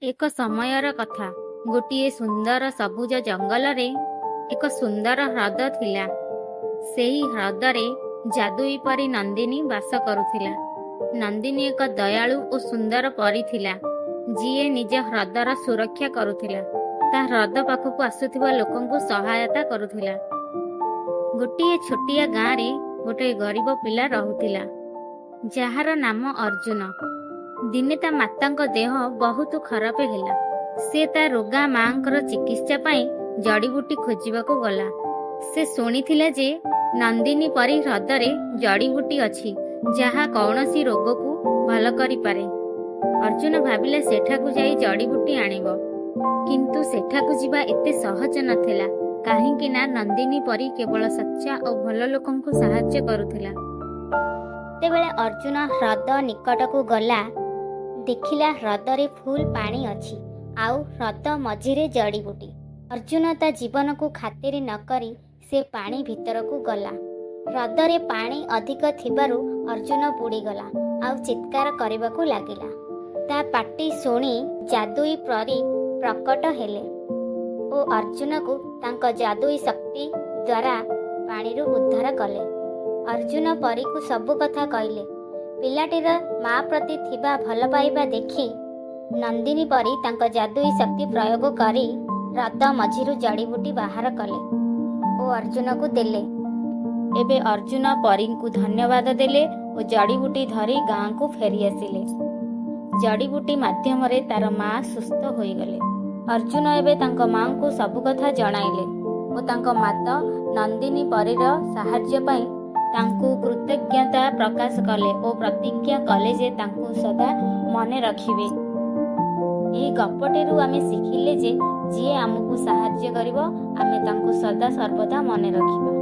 ଏକ ସମୟର କଥା। ଗୋଟିଏ ସୁନ୍ଦର ସବୁଜ ଜଙ୍ଗଲରେ ଏକ ସୁନ୍ଦର ହ୍ରଦ ଥିଲା। ସେହି ହ୍ରଦରେ ଯାଦୁଇ ପରି ନନ୍ଦିନୀ ବାସ କରୁଥିଲା। ନନ୍ଦିନୀ ଏକ ଦୟାଳୁ ଓ ସୁନ୍ଦର ପରି ଥିଲା, ଯିଏ ନିଜ ହ୍ରଦର ସୁରକ୍ଷା କରୁଥିଲା। ତା ହ୍ରଦ ପାଖକୁ ଆସୁଥିବା ଲୋକଙ୍କୁ ସହାୟତା କରୁଥିଲା। ଗୋଟିଏ ଛୋଟିଆ ଗାଁରେ ଗୋଟିଏ ଗରିବ ପିଲା ରହୁଥିଲା, ଯାହାର ନାମ ଅର୍ଜୁନ। ଦିନେ ତା ମାତାଙ୍କ ଦେହ ବହୁତ ଖରାପ ହେଲା। ସେ ତା ରୋଗା ମାଙ୍କର ଚିକିତ୍ସା ପାଇଁ ଜଡ଼ିବୁଟି ଖୋଜିବାକୁ ଗଲା। ସେ ଶୁଣିଥିଲା ଯେ ନନ୍ଦିନୀ ପରି ହ୍ରଦରେ ଜଡ଼ିବୁଟି ଅଛି, ଯାହା କୌଣସି ରୋଗକୁ ଭଲ କରିପାରେ। ଅର୍ଜୁନ ଭାବିଲା ସେଠାକୁ ଯାଇ ଜଡ଼ିବୁଟି ଆଣିବ। କିନ୍ତୁ ସେଠାକୁ ଯିବା ଏତେ ସହଜ ନଥିଲା, କାହିଁକି ନା ନନ୍ଦିନୀ ପରି କେବଳ ସଚ୍ଚା ଓ ଭଲ ଲୋକଙ୍କୁ ସାହାଯ୍ୟ କରୁଥିଲା। ଯେତେବେଳେ ଅର୍ଜୁନ ହ୍ରଦ ନିକଟକୁ ଗଲା, ଦେଖିଲା ହ୍ରଦରେ ଫୁଲ୍ ପାଣି ଅଛି, ଆଉ ହ୍ରଦ ମଝିରେ ଜଡ଼ିବୁଟି। ଅର୍ଜୁନ ତା ଜୀବନକୁ ଖାତିର ନକରି ସେ ପାଣି ଭିତରକୁ ଗଲା। ହ୍ରଦରେ ପାଣି ଅଧିକ ଥିବାରୁ ଅର୍ଜୁନ ବୁଡ଼ିଗଲା ଆଉ ଚିତ୍କାର କରିବାକୁ ଲାଗିଲା। ତା ପାଟି ଶୁଣି ଯାଦୁଇ ପରି ପ୍ରକଟ ହେଲେ ଓ ଅର୍ଜୁନକୁ ତାଙ୍କ ଯାଦୁଇ ଶକ୍ତି ଦ୍ୱାରା ପାଣିରୁ ଉଦ୍ଧାର କଲେ। ଅର୍ଜୁନ ପରୀକୁ ସବୁ କଥା କହିଲେ। ପିଲାଟିର ମା ପ୍ରତି ଥିବା ଭଲ ପାଇବା ଦେଖି ନନ୍ଦିନୀ ପରି ତାଙ୍କ ଯାଦୁଇ ଶକ୍ତି ପ୍ରୟୋଗ କରି ହ୍ରଦ ମଝିରୁ ଜଡ଼ିବୁଟି ବାହାର କଲେ ଓ ଅର୍ଜୁନକୁ ଦେଲେ। ଏବେ ଅର୍ଜୁନ ପରୀଙ୍କୁ ଧନ୍ୟବାଦ ଦେଲେ ଓ ଜଡ଼ିବୁଟି ଧରି ଗାଁକୁ ଫେରିଆସିଲେ। ଜଡ଼ିବୁଟି ମାଧ୍ୟମରେ ତାର ମା ସୁସ୍ଥ ହୋଇଗଲେ। ଅର୍ଜୁନ ଏବେ ତାଙ୍କ ମାଙ୍କୁ ସବୁ କଥା ଜଣାଇଲେ ଓ ତାଙ୍କ ମାତା ନନ୍ଦିନୀ ପରୀର ସାହାଯ୍ୟ ପାଇଁ ତାଙ୍କୁ କୃତଜ୍ଞତା ପ୍ରକାଶ କଲେ ଓ ପ୍ରତିଜ୍ଞା କଲେ ଯେ ତାଙ୍କୁ ସଦା ମନେ ରଖିବେ। ଏହି ଗପଟିରୁ ଆମେ ଶିଖିଲେ ଯେ ଯିଏ ଆମକୁ ସାହାଯ୍ୟ କରିବ, ଆମେ ତାଙ୍କୁ ସଦା ସର୍ବଦା ମନେ ରଖିବା।